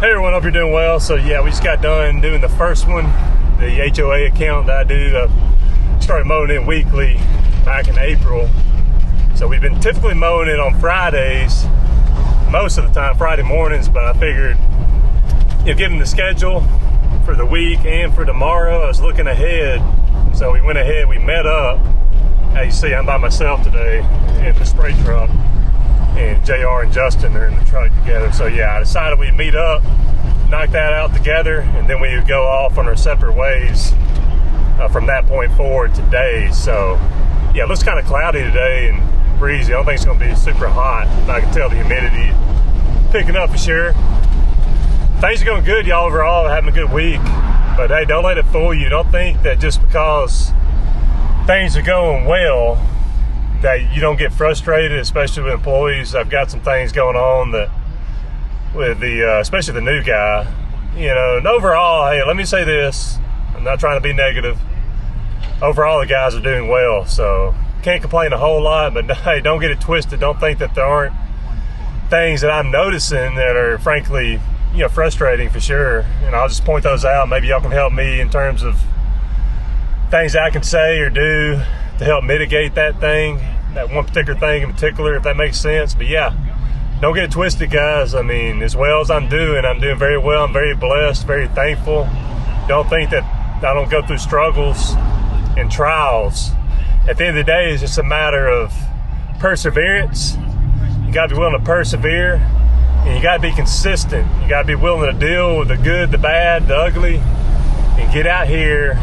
Hey everyone, hope you're doing well. So yeah, we just got done doing the first one, the HOA account that I do. I started mowing it weekly back in April. So we've been typically mowing it on Fridays, most of the time, Friday mornings, but I figured, given the schedule for the week and for tomorrow, I was looking ahead. So we went ahead, we met up. As you see, I'm by myself today in the spray truck, and JR and Justin are in the truck together. So yeah, I decided we'd meet up, knock that out together, and then we would go off on our separate ways from that point forward today. So yeah, it looks kind of cloudy today and breezy. I don't think it's going to be super hot, but I can tell the humidity picking up for sure. Things are going good, y'all, overall, having a good week. But hey, don't let it fool you. Don't think that just because things are going well that you don't get frustrated, especially with employees. I've got some things going on that with the especially the new guy, and overall, hey, let me say this, I'm not trying to be negative. Overall, the guys are doing well, so can't complain a whole lot, but hey, don't get it twisted. Don't think that there aren't things that I'm noticing that are frankly, frustrating for sure. And I'll just point those out. Maybe y'all can help me in terms of things I can say or do to help mitigate that thing, that one particular thing in particular, if that makes sense. But yeah, don't get it twisted, guys. I mean, as well as I'm doing very well. I'm very blessed, very thankful. Don't think that I don't go through struggles and trials. At the end of the day, it's just a matter of perseverance. You got to be willing to persevere, and you got to be consistent. You got to be willing to deal with the good, the bad, the ugly, and get out here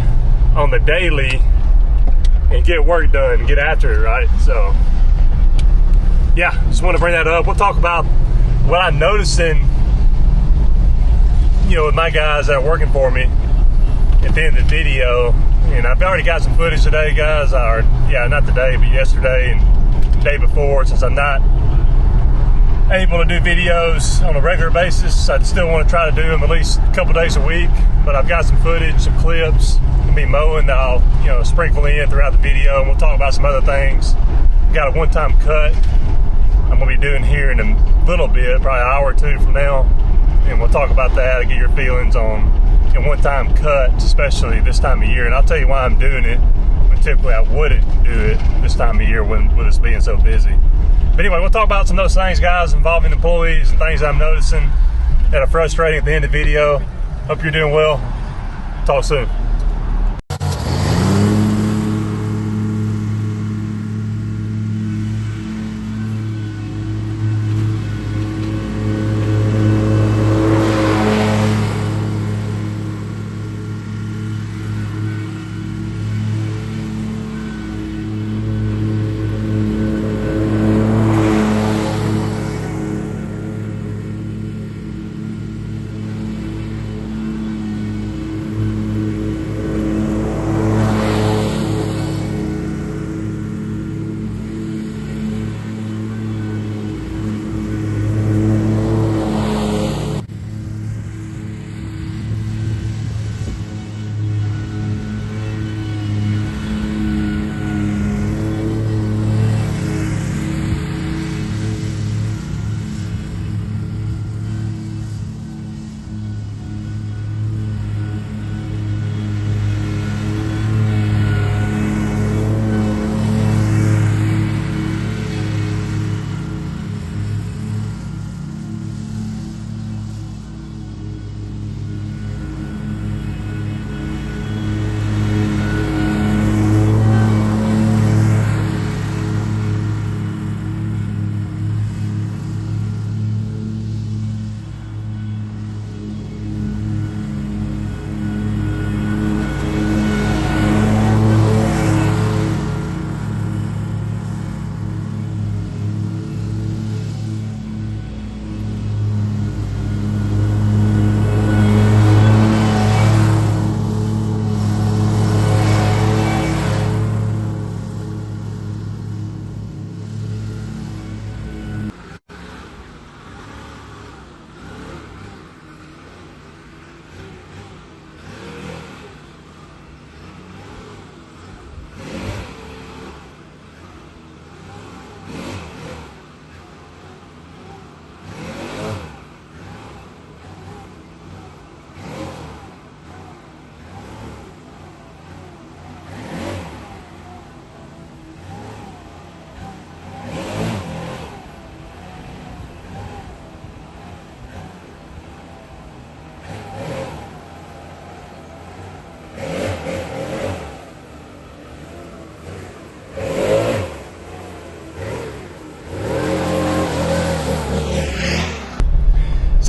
on the daily and get work done and get after it, right? So yeah, just want to bring that up. We'll talk about what I'm noticing, with my guys that are working for me at the end of the video. And I've already got some footage today, guys, not today, but yesterday and the day before. Since I'm not able to do videos on a regular basis, I still want to try to do them at least a couple days a week. But I've got some footage, some clips, gonna be mowing that I'll sprinkle in throughout the video, and we'll talk about some other things. Got a one-time cut I'm gonna be doing here in a little bit, probably an hour or two from now, and we'll talk about that and get your feelings on one-time cuts, especially this time of year. And I'll tell you why I'm doing it, when typically I wouldn't do it this time of year with us being so busy. But anyway, we'll talk about some of those things, guys, involving employees and things I'm noticing that are frustrating at the end of the video. Hope you're doing well. Talk soon.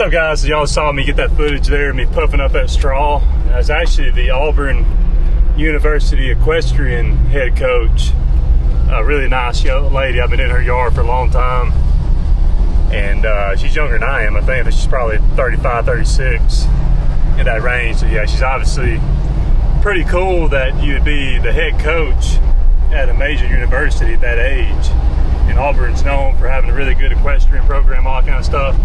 So guys, y'all saw me get that footage there, me puffing up that straw. That's actually the Auburn University equestrian head coach. A really nice young lady. I've been in her yard for a long time. And she's younger than I am. I think that she's probably 35, 36 in that range. So yeah, she's obviously pretty cool that you'd be the head coach at a major university at that age. And Auburn's known for having a really good equestrian program, all that kind of stuff.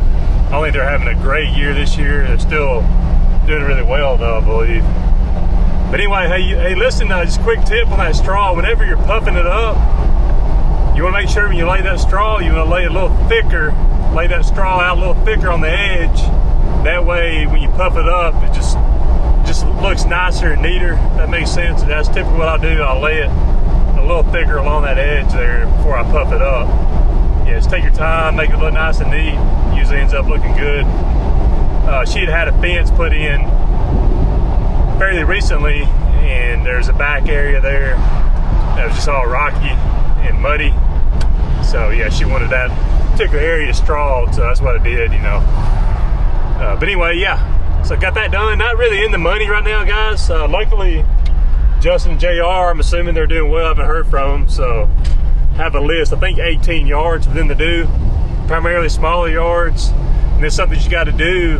I think they're having a great year this year. They're still doing really well, though, I believe. But anyway, hey, listen, just a quick tip on that straw. Whenever you're puffing it up, you want to make sure when you lay that straw, you want to lay it a little thicker, lay that straw out a little thicker on the edge. That way, when you puff it up, it just looks nicer and neater. That makes sense. That's typically what I'll do. I'll lay it a little thicker along that edge there before I puff it up. Yeah, just take your time, make it look nice and neat. Usually ends up looking good. She had a fence put in fairly recently, and there's a back area there that was just all rocky and muddy. So yeah, she wanted that particular area strawed, so that's what I did, you know. But anyway, yeah, so got that done. Not really in the money right now, guys. Luckily, Justin and JR, I'm assuming they're doing well. I haven't heard from them, so have a list. I think 18 yards for them to do, primarily smaller yards. And it's something you got to do,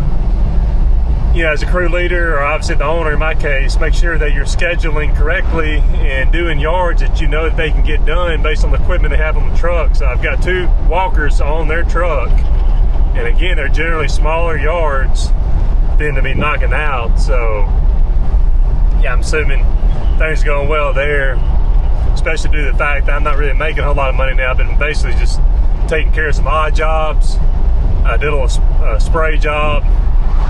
you know, as a crew leader, or obviously the owner in my case. Make sure that you're scheduling correctly and doing yards that you know that they can get done based on the equipment they have on the truck. So I've got 2 walkers on their truck, and again, they're generally smaller yards than to be knocking out. So yeah, I'm assuming things are going well there, especially due to the fact that I'm not really making a whole lot of money now. I've been basically just taking care of some odd jobs. I did a little spray job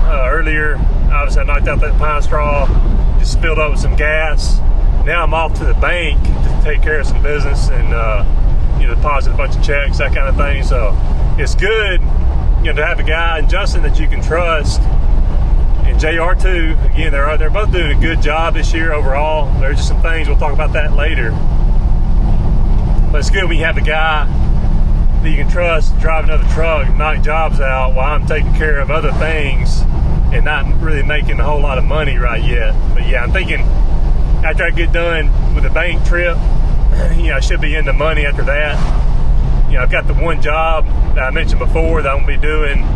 earlier. Obviously, I knocked out that pine straw, just filled up with some gas. Now I'm off to the bank to take care of some business and you know, deposit a bunch of checks, that kind of thing. So it's good, you know, to have a guy and Justin that you can trust, and JR too. Again, they're both doing a good job this year overall. There's just some things, we'll talk about that later. But it's good when you have a guy that you can trust, drive another truck, knock jobs out while I'm taking care of other things and not really making a whole lot of money right yet. But yeah, I'm thinking after I get done with the bank trip, you know, I should be in the money after that. You know, I've got the one job that I mentioned before that I'm gonna be doing.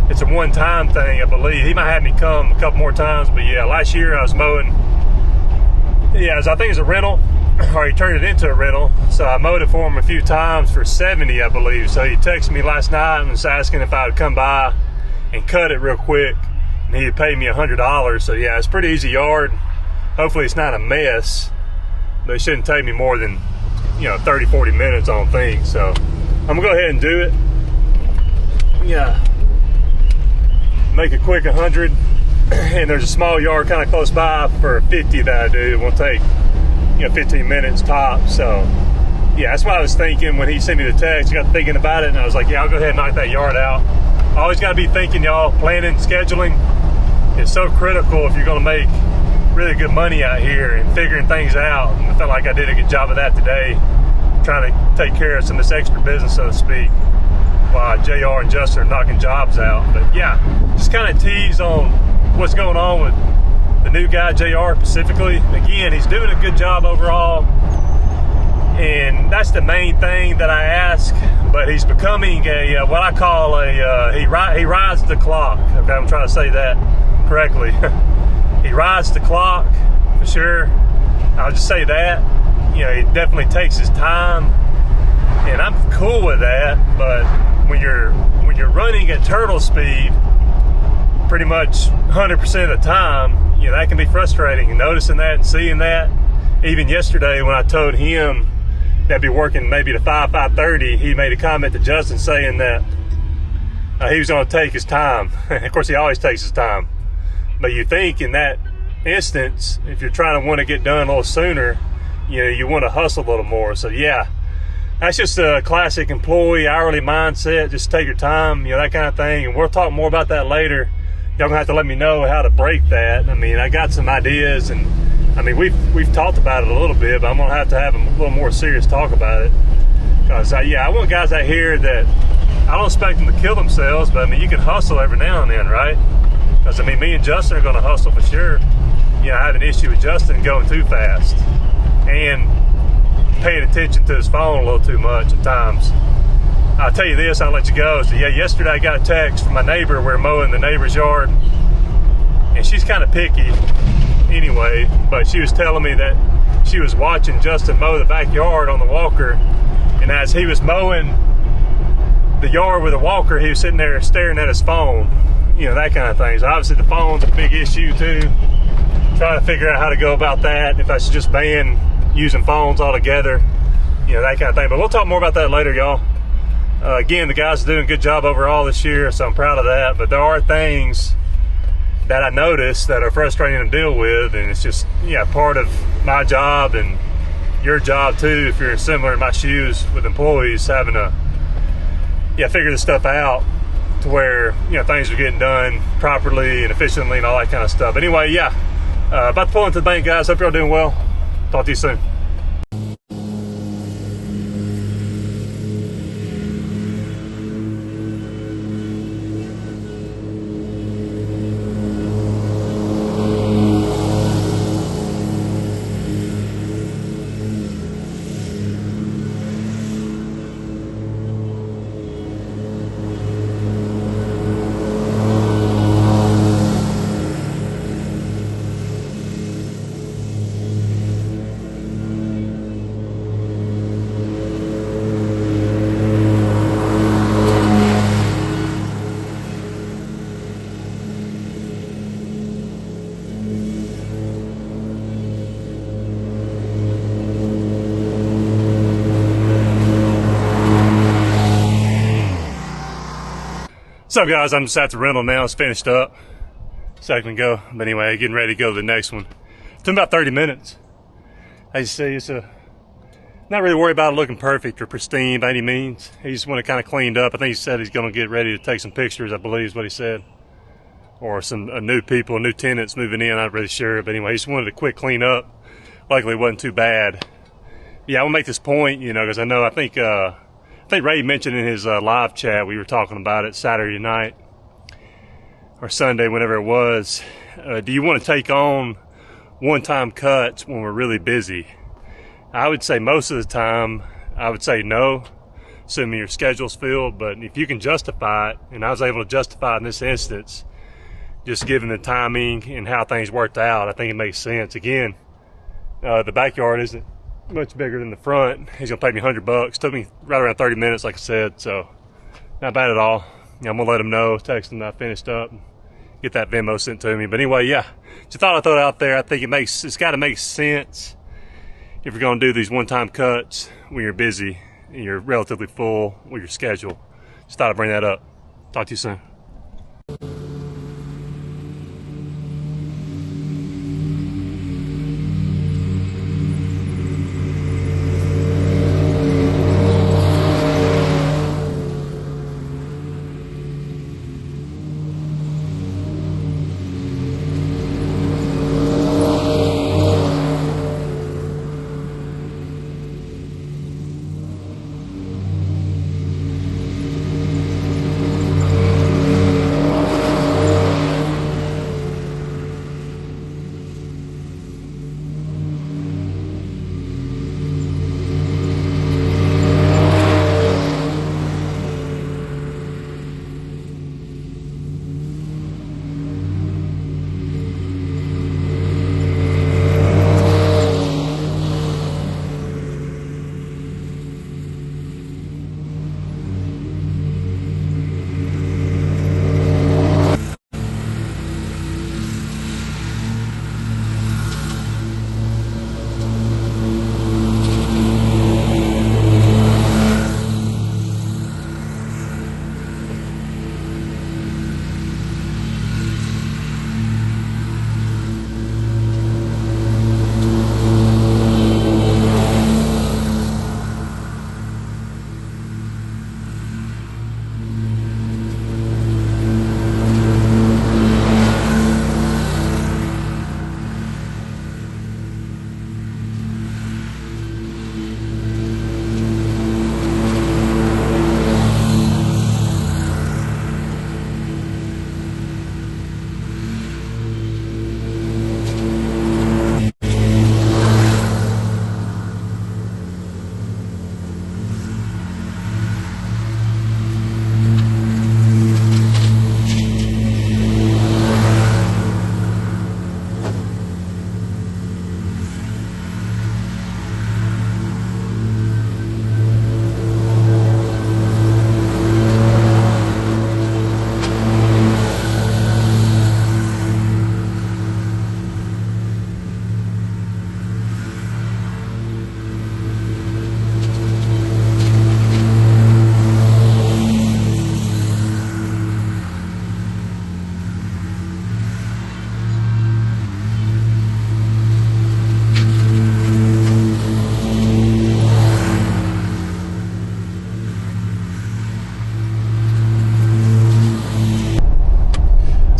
It's a one-time thing, I believe. He might have me come a couple more times, but yeah, last year I was mowing. Yeah, I think it's a rental, or he turned it into a rental. So I mowed it for him a few times for $70, I believe. So he texted me last night and was asking if I would come by and cut it real quick, and he'd pay me $100. So yeah, it's a pretty easy yard. Hopefully it's not a mess, but it shouldn't take me more than, you know, 30, 40 minutes on things. So I'm gonna go ahead and do it. Yeah, make a quick 100, and there's a small yard kind of close by for 50 that I do. It won't take, you know, 15 minutes top. So yeah, that's what I was thinking when he sent me the text. I got thinking about it, and I was like, yeah, I'll go ahead and knock that yard out. Always got to be thinking, y'all. Planning, scheduling is so critical if you're going to make really good money out here and figuring things out. And I felt like I did a good job of that today, trying to take care of some of this extra business, so to speak, while JR and Justin are knocking jobs out. But yeah, just kind of tease on what's going on with the new guy, JR, specifically. Again, he's doing a good job overall, and that's the main thing that I ask. But he's becoming a what I call a he rides the clock. Okay, I'm trying to say that correctly. He rides the clock for sure. I'll just say that. You know, he definitely takes his time, and I'm cool with that. But when you're running at turtle speed pretty much 100% of the time, you know, that can be frustrating. And noticing that and seeing that, even yesterday when I told him that I'd be working maybe to 5:30, he made a comment to Justin saying that he was going to take his time. Of course, he always takes his time. But you think in that instance, if you're trying to want to get done a little sooner, you know, you want to hustle a little more. So yeah, that's just a classic employee hourly mindset. Just take your time, you know, that kind of thing. And we'll talk more about that later. Y'all gonna have to let me know how to break that. I mean, I got some ideas, and I mean, we've talked about it a little bit, but I'm gonna have to have a little more serious talk about it. Because yeah, I want guys out here that I don't expect them to kill themselves, but I mean, you can hustle every now and then, right? Because I mean, me and Justin are going to hustle for sure. You know, I have an issue with Justin going too fast and paying attention to his phone a little too much at times. I'll tell you this, I'll let you go. So yeah, yesterday I got a text from my neighbor. We're mowing the neighbor's yard, and she's kind of picky anyway, but she was telling me that she was watching Justin mow the backyard on the walker, and as he was mowing the yard with a walker, he was sitting there staring at his phone, you know, that kind of thing. So obviously the phone's a big issue too. Trying to figure out how to go about that, if I should just ban using phones altogether, you know, that kind of thing. But we'll talk more about that later, y'all. Again, the guys are doing a good job overall this year, so I'm proud of that. But there are things that I noticed that are frustrating to deal with, and it's just, yeah, part of my job and your job too, if you're similar in my shoes with employees, having to, yeah, figure this stuff out to where, you know, things are getting done properly and efficiently and all that kind of stuff. Anyway, yeah, about to pull into the bank, guys. Hope you're all doing well. Talk to you soon. What's up, guys? I'm just at the rental now. It's finished up a second ago. But anyway, getting ready to go to the next one. It took about 30 minutes. As you see, it's not really worried about it looking perfect or pristine by any means. He just wanted it kind of cleaned up. I think he said he's going to get ready to take some pictures, I believe is what he said. Or some new people, new tenants moving in. I'm not really sure. But anyway, he just wanted a quick clean up. Luckily, it wasn't too bad. Yeah, I want to make this point, you know, because I know, I think Ray mentioned in his live chat, we were talking about it Saturday night or Sunday, whenever it was. Do you want to take on one-time cuts when we're really busy? I would say most of the time, I would say no, assuming your schedule's filled. But if you can justify it, and I was able to justify it in this instance, just given the timing and how things worked out, I think it makes sense. Again, the backyard isn't much bigger than the front. He's gonna pay me $100. Took me right around 30 minutes, like I said, so not bad at all. Yeah, I'm gonna let him know, text him that I finished up, get that Venmo sent to me. But anyway, yeah, just thought I'd throw it out there. I think it's got to make sense if you're gonna do these one-time cuts when you're busy and you're relatively full with your schedule. Just thought I'd bring that up. Talk to you soon.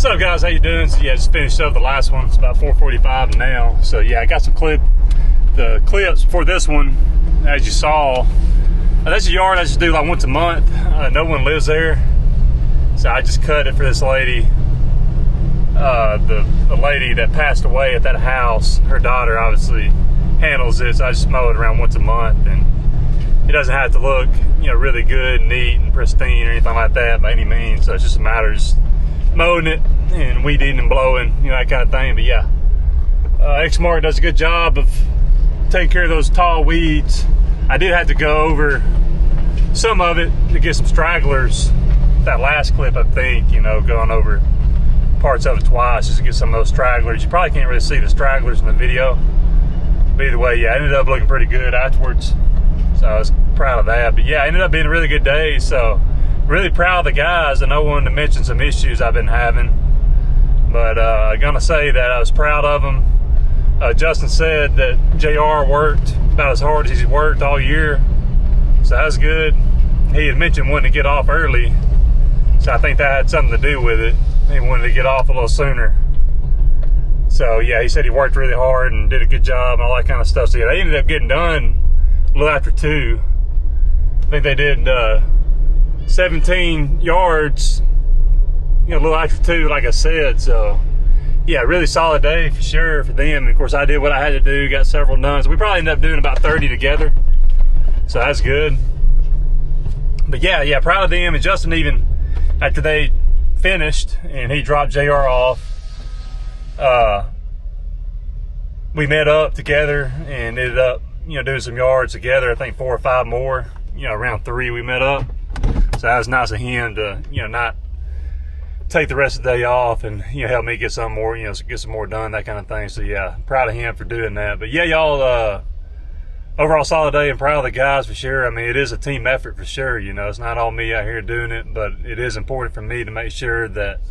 What's up, guys? How you doing? So yeah, just finished up the last one. It's about 4:45 now. So yeah, I got some the clips for this one. As you saw, that's a yard I just do like once a month. No one lives there, so I just cut it for this lady. The lady that passed away at that house, her daughter obviously handles it. So I just mow it around once a month, and it doesn't have to look, really good, neat, and pristine or anything like that by any means. So it's just a matter of just mowing it and weed eating and blowing, that kind of thing. But yeah, X-Mark does a good job of taking care of those tall weeds. I did have to go over some of it to get some stragglers. That last clip, I think, going over parts of it twice just to get some of those stragglers. You probably can't really see the stragglers in the video, but either way, yeah, it ended up looking pretty good afterwards. So I was proud of that. But yeah, it ended up being a really good day. So really proud of the guys. I know I wanted to mention some issues I've been having, but I'm gonna say that I was proud of them. Justin said that JR worked about as hard as he's worked all year, so that was good. He had mentioned wanting to get off early, so I think that had something to do with it. He wanted to get off a little sooner. So yeah, he said he worked really hard and did a good job and all that kind of stuff. So yeah, they ended up getting done a little after 2. I think they did 17 yards, a little after 2, like I said. So yeah, really solid day for sure for them. And of course, I did what I had to do, got several done. So we probably ended up doing about 30 together. So that's good. But yeah, proud of them. And Justin, even after they finished and he dropped JR off, we met up together and ended up, doing some yards together. I think 4 or 5 more, around 3 we met up. So that was nice of him to, not take the rest of the day off and, help me get some more, get some more done, that kind of thing. So yeah, proud of him for doing that. But yeah, y'all, overall solid day and proud of the guys for sure. I mean, it is a team effort for sure. It's not all me out here doing it, but it is important for me to make sure that,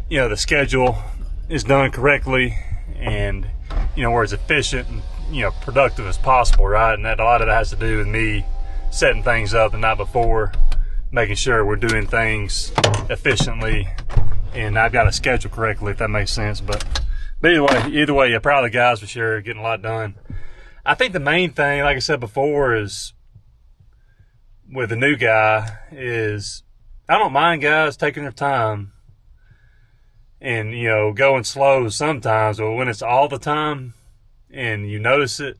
the schedule is done correctly and, where it's efficient and, productive as possible, right? And that a lot of that has to do with me setting things up the night before, making sure we're doing things efficiently and I've got a schedule correctly, if that makes sense. But either way, yeah, proud of the guys for sure, getting a lot done. I think the main thing, like I said before, is with the new guy is I don't mind guys taking their time and, going slow sometimes, but when it's all the time and you notice it,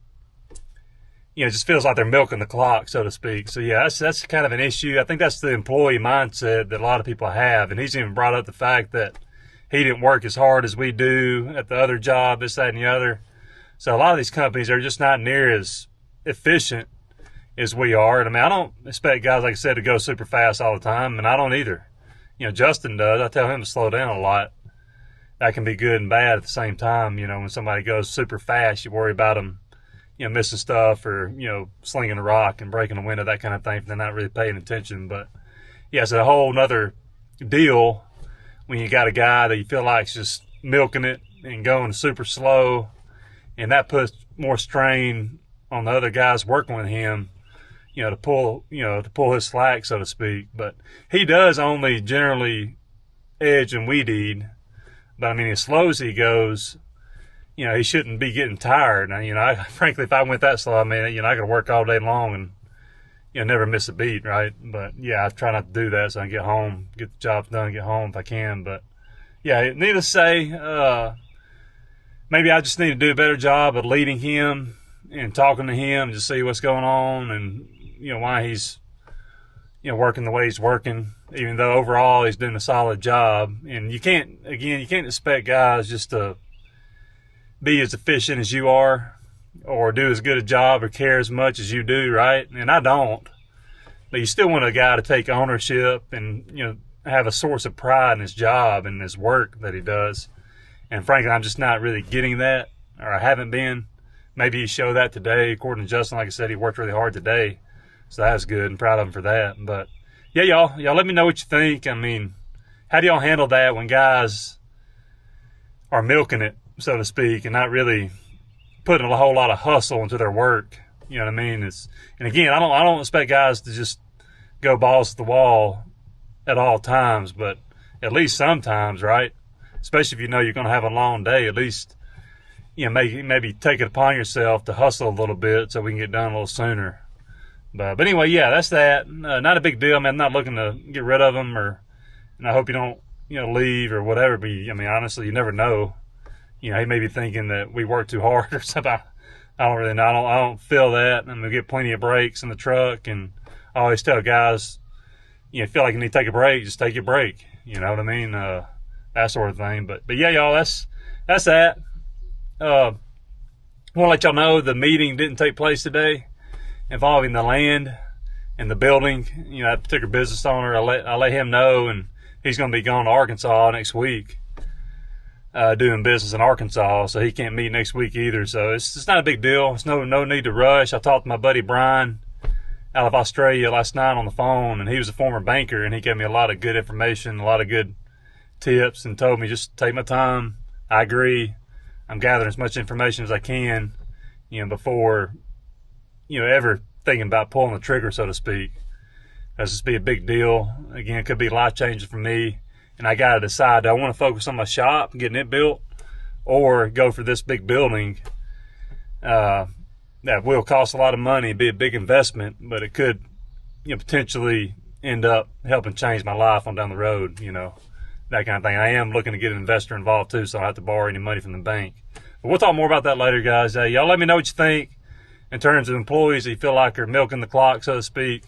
it just feels like they're milking the clock, so to speak. So yeah, that's kind of an issue. I think that's the employee mindset that a lot of people have. And he's even brought up the fact that he didn't work as hard as we do at the other job, this, that, and the other. So a lot of these companies are just not near as efficient as we are. And I mean, I don't expect guys, like I said, to go super fast all the time, and I don't either. Justin does. I tell him to slow down a lot. That can be good and bad at the same time. When somebody goes super fast, you worry about them, missing stuff or, slinging a rock and breaking a window, that kind of thing, if they're not really paying attention. But yeah, it's a whole nother deal when you got a guy that you feel like's just milking it and going super slow. And that puts more strain on the other guys working with him, to pull his slack, so to speak. But he does only generally edge and weed eat. But I mean, as slow as he goes, he shouldn't be getting tired. Now, frankly, if I went that slow, I mean, I could work all day long and, never miss a beat, right? But yeah, I try not to do that so I can get home, get the job done, get home if I can. But yeah, needless to say, maybe I just need to do a better job of leading him and talking to him to see what's going on and, why he's, working the way he's working, even though overall he's doing a solid job. And you can't expect guys just to be as efficient as you are or do as good a job or care as much as you do, right? And I don't. But you still want a guy to take ownership and, have a source of pride in his job and his work that he does. And frankly, I'm just not really getting that, or I haven't been. Maybe he showed that today. According to Justin, like I said, he worked really hard today. So that's good and proud of him for that. But yeah, y'all let me know what you think. I mean, how do y'all handle that when guys are milking it, so to speak, and not really putting a whole lot of hustle into their work? You know what I mean? And again, I don't expect guys to just go balls to the wall at all times, but at least sometimes, right? especially if you know you're going to have a long day. At least, maybe take it upon yourself to hustle a little bit so we can get done a little sooner. But anyway, yeah, that's that. Not a big deal, man. I'm not looking to get rid of them, and I hope you don't, leave or whatever. But honestly, you never know. He may be thinking that we work too hard or something. I don't really know. I don't feel that. I'm gonna get plenty of breaks in the truck, and I always tell guys, feel like you need to take a break, just take your break. You know what I mean? That sort of thing. But yeah, y'all, that's that. I want to let y'all know the meeting didn't take place today involving the land and the building. That particular business owner, I let him know, and he's going to be going to Arkansas next week, doing business in Arkansas, so he can't meet next week either. So it's not a big deal. It's no need to rush. I talked to my buddy Brian out of Australia last night on the phone, and he was a former banker, and he gave me a lot of good information, a lot of good tips, and told me just take my time. I agree. I'm gathering as much information as I can, before, ever thinking about pulling the trigger, so to speak. That's just be a big deal. Again, it could be life changing for me, and I got to decide, do I want to focus on my shop and getting it built, or go for this big building that will cost a lot of money, be a big investment, but it could, potentially end up helping change my life on down the road, that kind of thing. I am looking to get an investor involved too, so I don't have to borrow any money from the bank. But we'll talk more about that later, guys. Y'all let me know what you think in terms of employees that you feel like are milking the clock, so to speak,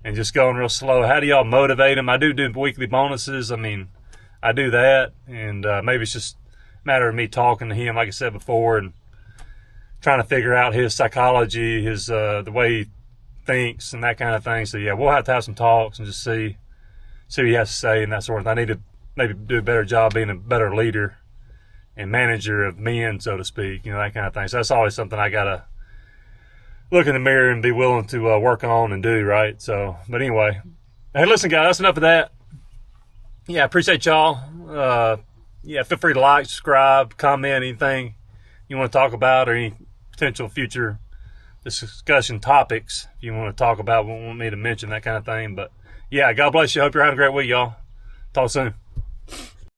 and just going real slow. How do y'all motivate them? I do weekly bonuses. I do that, and maybe it's just a matter of me talking to him, like I said before, and trying to figure out his psychology, his the way he thinks, and that kind of thing. So yeah, we'll have to have some talks and just see what he has to say and that sort of thing. I need to maybe do a better job being a better leader and manager of men, so to speak, that kind of thing. So that's always something I gotta look in the mirror and be willing to work on and do, right? So, but anyway, hey, listen, guys, that's enough of that. Yeah, I appreciate y'all. Feel free to like, subscribe, comment, anything you want to talk about, or any potential future discussion topics if you want to talk about, want me to mention, that kind of thing. But yeah, God bless you. Hope you're having a great week, y'all. Talk soon.